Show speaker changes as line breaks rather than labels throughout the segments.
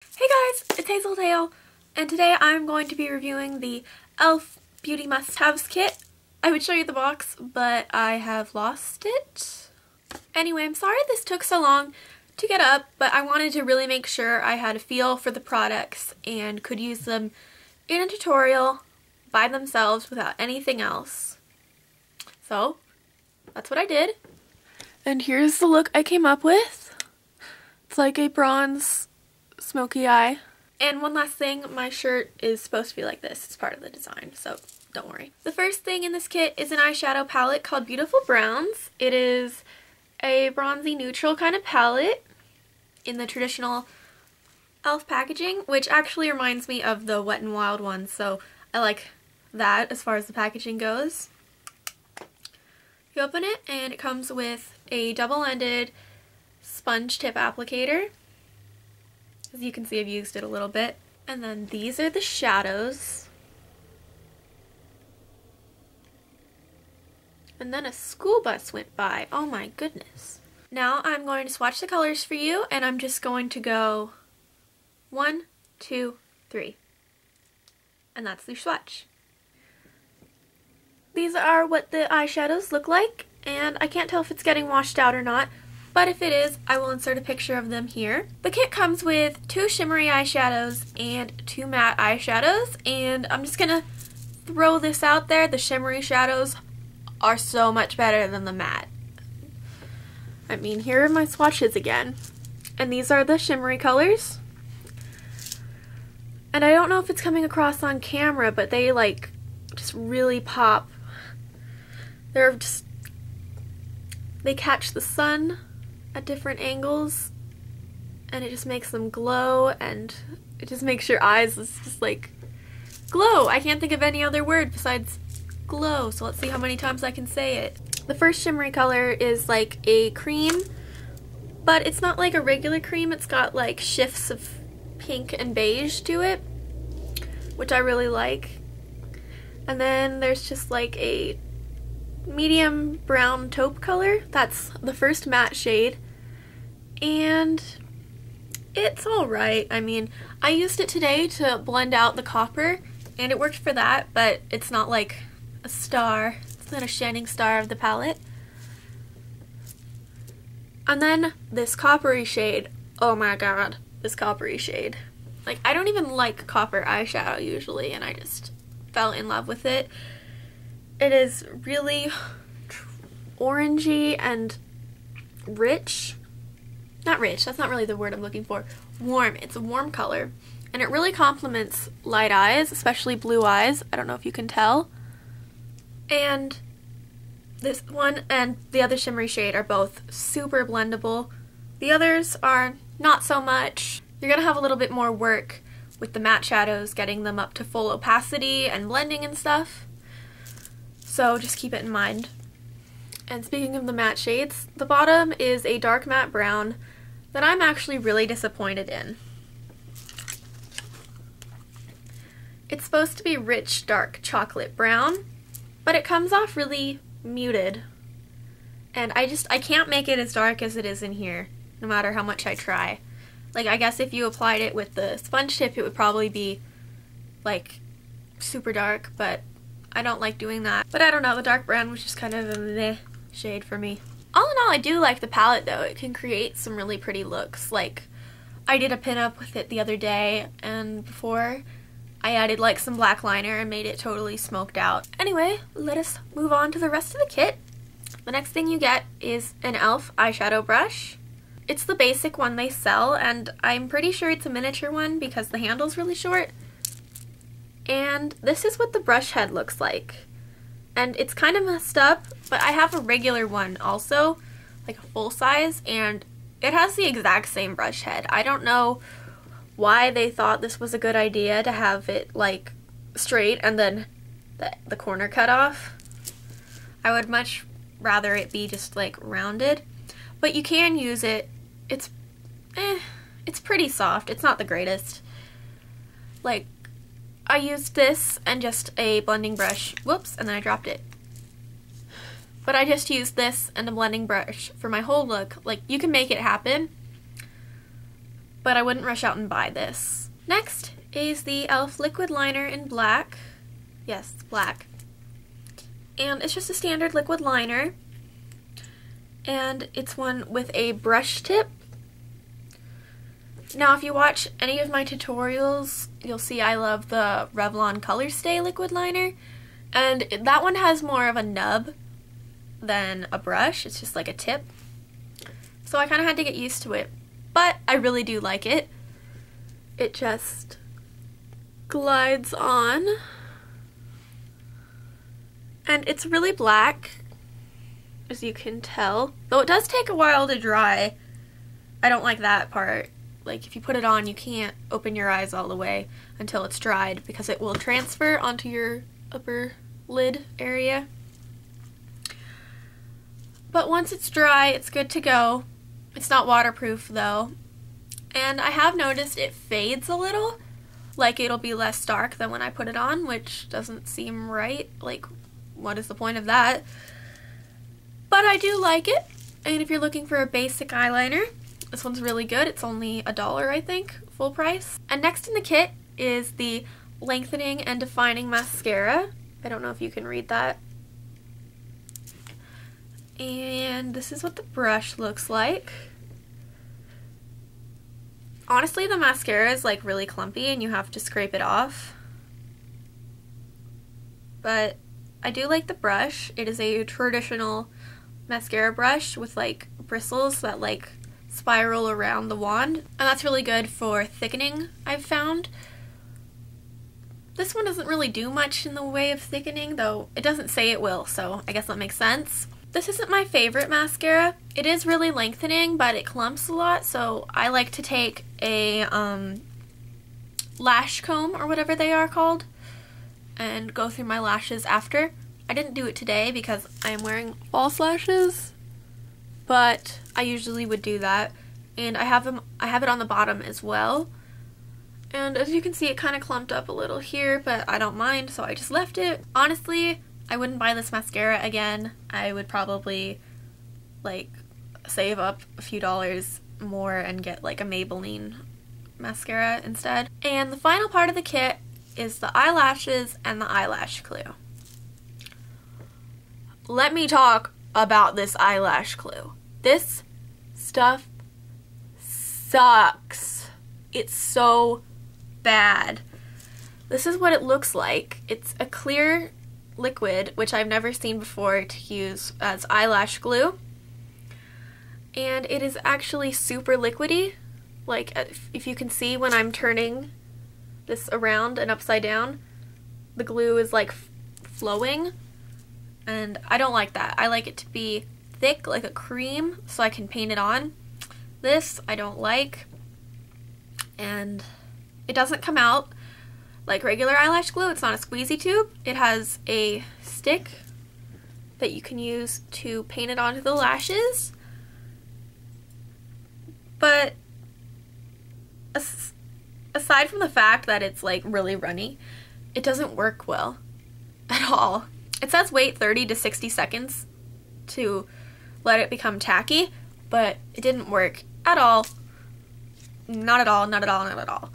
Hey guys, it's Hazeltail, and today I'm going to be reviewing the e.l.f. Beauty Must-Haves Kit. I would show you the box, but I have lost it. Anyway, I'm sorry this took so long to get up, but I wanted to really make sure I had a feel for the products and could use them in a tutorial by themselves without anything else. So, that's what I did. And here's the look I came up with. It's like a bronze smoky eye. And one last thing, my shirt is supposed to be like this. It's part of the design, so don't worry. The first thing in this kit is an eyeshadow palette called Beautiful Browns. It is a bronzy neutral kind of palette in the traditional e.l.f. packaging, which actually reminds me of the Wet n Wild one, so I like that as far as the packaging goes. You open it and it comes with a double-ended sponge tip applicator. As you can see, I've used it a little bit. And then these are the shadows. And then a school bus went by. Oh my goodness. Now I'm going to swatch the colors for you, and I'm just going to go 1, 2, 3. And that's the swatch. These are what the eyeshadows look like, and I can't tell if it's getting washed out or not, but if it is, I will insert a picture of them here. The kit comes with 2 shimmery eyeshadows and 2 matte eyeshadows, and I'm just gonna throw this out there. The shimmery shadows are so much better than the matte. I mean, here are my swatches again. And these are the shimmery colors. And I don't know if it's coming across on camera, but they like just really pop. They catch the sun at different angles, and it just makes them glow, and it just makes your eyes just like glow. I can't think of any other word besides glow, so let's see how many times I can say it. The first shimmery color is like a cream, but it's not like a regular cream. It's got like shifts of pink and beige to it, which I really like. And then there's just like a medium brown taupe color. That's the first matte shade, and it's alright. I mean, I used it today to blend out the copper, and it worked for that, but it's not like a star. It's not a shining star of the palette. And then this coppery shade. Oh my god, this coppery shade. Like, I don't even like copper eyeshadow usually, and I just fell in love with it. It is really orangey and rich. Not rich, that's not really the word I'm looking for. Warm. It's a warm color. And it really complements light eyes, especially blue eyes. I don't know if you can tell. And this one and the other shimmery shade are both super blendable. The others are not so much. You're gonna have a little bit more work with the matte shadows, getting them up to full opacity and blending and stuff. So just keep it in mind. And speaking of the matte shades, the bottom is a dark matte brown that I'm actually really disappointed in. It's supposed to be rich, dark chocolate brown, but it comes off really muted. And I can't make it as dark as it is in here, no matter how much I try. Like, I guess if you applied it with the sponge tip, it would probably be, like, super dark, but I don't like doing that. But I don't know, the dark brown was just kind of a meh shade for me. All in all, I do like the palette, though. It can create some really pretty looks. Like, I did a pinup with it the other day, and before I added, like, some black liner and made it totally smoked out. Anyway, let us move on to the rest of the kit. The next thing you get is an e.l.f. eyeshadow brush. It's the basic one they sell, and I'm pretty sure it's a miniature one because the handle's really short. And this is what the brush head looks like. And it's kind of messed up, but I have a regular one also, like a full size, and it has the exact same brush head. I don't know why they thought this was a good idea to have it like straight and then the corner cut off. I would much rather it be just like rounded, but you can use it. It's pretty soft. It's not the greatest. Like, I used this and just a blending brush. Whoops, and then I dropped it. But I just used this and a blending brush for my whole look. Like, you can make it happen, but I wouldn't rush out and buy this. Next is the e.l.f. liquid liner in black. Yes, it's black. And it's just a standard liquid liner. And it's one with a brush tip. Now, if you watch any of my tutorials, you'll see I love the Revlon Colorstay liquid liner. And that one has more of a nub than a brush. It's just like a tip. So I kind of had to get used to it. But I really do like it. It just glides on. And it's really black, as you can tell. Though it does take a while to dry. I don't like that part. Like, if you put it on, you can't open your eyes all the way until it's dried because it will transfer onto your upper lid area. But once it's dry, it's good to go. It's not waterproof though. And I have noticed it fades a little. Like, it'll be less dark than when I put it on, which doesn't seem right. Like, what is the point of that? But I do like it. And if you're looking for a basic eyeliner, this one's really good. It's only $1, I think, full price. And next in the kit is the Lengthening and Defining Mascara. I don't know if you can read that. And this is what the brush looks like. Honestly, the mascara is like really clumpy and you have to scrape it off. But I do like the brush. It is a traditional mascara brush with like bristles that like spiral around the wand. And that's really good for thickening, I've found. This one doesn't really do much in the way of thickening, though it doesn't say it will, so I guess that makes sense. This isn't my favorite mascara. It is really lengthening, but it clumps a lot, so I like to take a lash comb, or whatever they are called, and go through my lashes after. I didn't do it today because I am wearing false lashes, but I usually would do that. And I have it on the bottom as well. And as you can see, it kind of clumped up a little here, but I don't mind, so I just left it. Honestly, I wouldn't buy this mascara again. I would probably like save up a few dollars more and get like a Maybelline mascara instead. And the final part of the kit is the eyelashes and the eyelash glue. Let me talk about this eyelash glue. This stuff sucks. It's so bad. This is what it looks like. It's a clear liquid, which I've never seen before, to use as eyelash glue. And it is actually super liquidy. Like, if you can see when I'm turning this around and upside down, the glue is like flowing. And I don't like that. I like it to be thick, like a cream, so I can paint it on. This I don't like. And it doesn't come out like regular eyelash glue. It's not a squeezy tube. It has a stick that you can use to paint it onto the lashes. But aside from the fact that it's like really runny, it doesn't work well at all. It says wait 30 to 60 seconds to let it become tacky, but it didn't work at all. Not at all, not at all, not at all.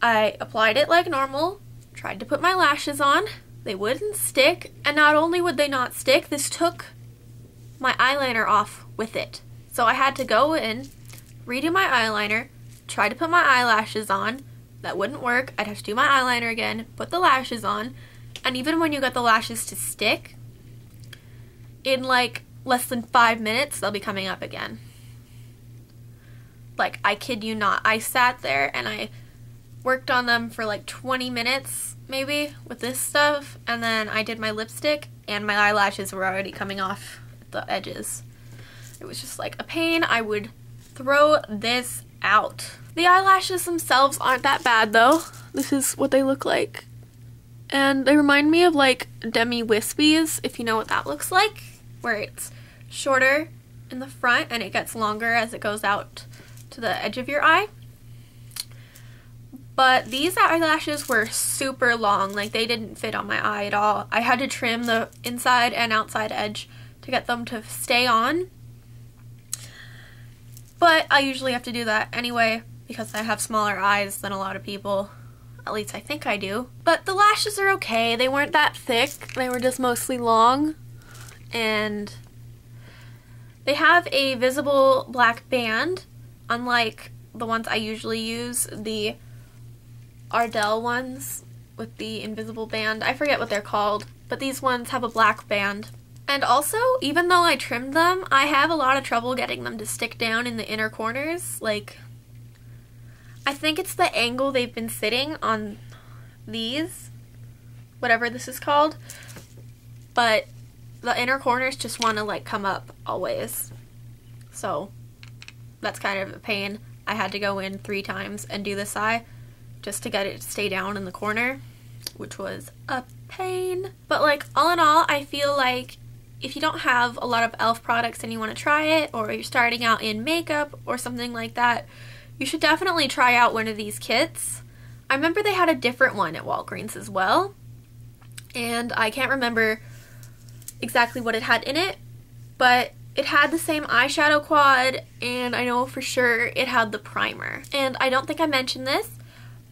I applied it like normal, tried to put my lashes on, they wouldn't stick, and not only would they not stick, this took my eyeliner off with it. So I had to go in, redo my eyeliner, try to put my eyelashes on, that wouldn't work, I'd have to do my eyeliner again, put the lashes on, and even when you get the lashes to stick, in like less than 5 minutes, they'll be coming up again. Like, I kid you not, I sat there and I worked on them for like 20 minutes, maybe, with this stuff, and then I did my lipstick, and my eyelashes were already coming off the edges. It was just like a pain. I would throw this out. The eyelashes themselves aren't that bad, though. This is what they look like. And they remind me of like Demi Wispies, if you know what that looks like, where it's shorter in the front and it gets longer as it goes out to the edge of your eye. But these eyelashes were super long, like they didn't fit on my eye at all. I had to trim the inside and outside edge to get them to stay on. But I usually have to do that anyway because I have smaller eyes than a lot of people. At least I think I do. But the lashes are okay. They weren't that thick. They were just mostly long. And they have a visible black band, unlike the ones I usually use, the Ardell ones with the invisible band. I forget what they're called, but these ones have a black band. And also, even though I trimmed them, I have a lot of trouble getting them to stick down in the inner corners. Like, I think it's the angle they've been sitting on these, whatever this is called, but the inner corners just want to like come up always. So that's kind of a pain. I had to go in 3 times and do this eye just to get it to stay down in the corner, which was a pain. But like, all in all, I feel like if you don't have a lot of e.l.f. products and you want to try it, or you're starting out in makeup or something like that, you should definitely try out one of these kits. I remember they had a different one at Walgreens as well, and I can't remember exactly what it had in it, but it had the same eyeshadow quad, and I know for sure it had the primer. And I don't think I mentioned this,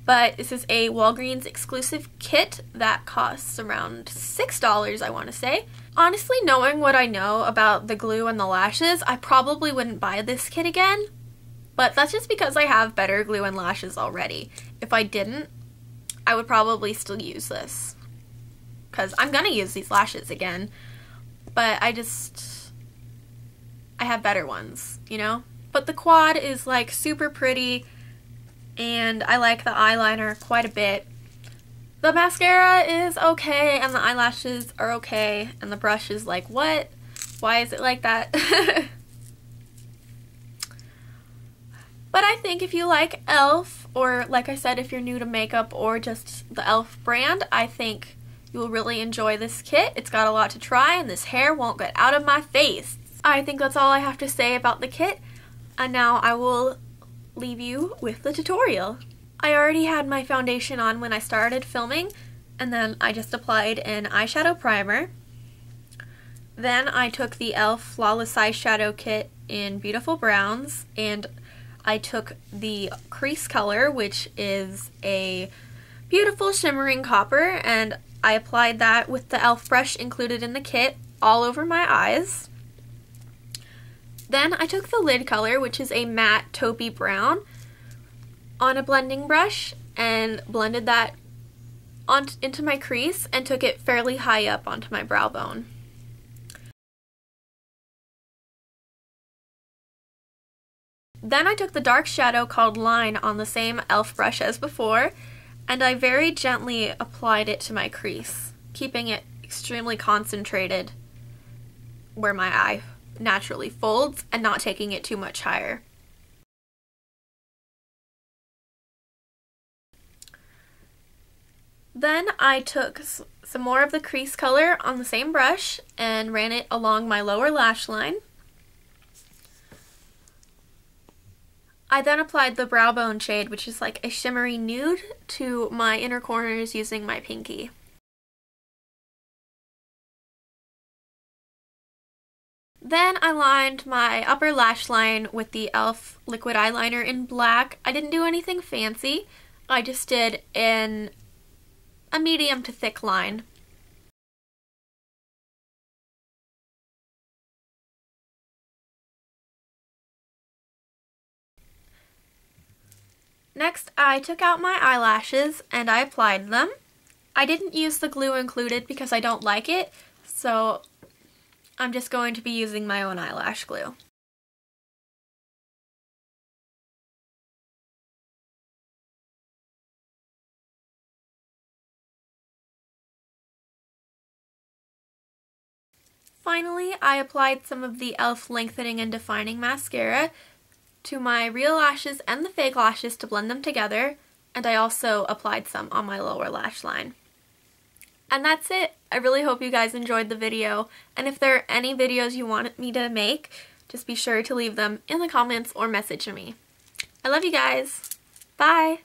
but this is a Walgreens exclusive kit that costs around $6, I want to say. Honestly, knowing what I know about the glue and the lashes, I probably wouldn't buy this kit again, but that's just because I have better glue and lashes already. If I didn't, I would probably still use this, because I'm gonna use these lashes again, but I have better ones, you know? But the quad is like super pretty, and I like the eyeliner quite a bit. The mascara is okay, and the eyelashes are okay, and the brush is like, what? Why is it like that? But I think if you like e.l.f., or like I said, if you're new to makeup or just the e.l.f. brand, I think you will really enjoy this kit. It's got a lot to try, and this hair won't get out of my face. I think that's all I have to say about the kit, and now I will leave you with the tutorial. I already had my foundation on when I started filming, and then I just applied an eyeshadow primer. Then I took the e.l.f. Flawless Eyeshadow Kit in Beautiful Browns, and I took the crease color, which is a beautiful shimmering copper, and I applied that with the e.l.f. brush included in the kit all over my eyes. Then I took the lid color, which is a matte taupey brown, on a blending brush and blended that into my crease and took it fairly high up onto my brow bone. Then I took the dark shadow called Line on the same e.l.f. brush as before, and I very gently applied it to my crease, keeping it extremely concentrated where my eye naturally folds and not taking it too much higher. Then I took some more of the crease color on the same brush and ran it along my lower lash line. I then applied the brow bone shade, which is like a shimmery nude, to my inner corners using my pinky. Then I lined my upper lash line with the e.l.f. liquid eyeliner in black. I didn't do anything fancy. I just did a medium to thick line. Next, I took out my eyelashes and I applied them. I didn't use the glue included because I don't like it, so I'm just going to be using my own eyelash glue. Finally, I applied some of the e.l.f. Lengthening and Defining Mascara to my real lashes and the fake lashes to blend them together, and I also applied some on my lower lash line. And that's it. I really hope you guys enjoyed the video, and if there are any videos you want me to make, just be sure to leave them in the comments or message me. I love you guys. Bye!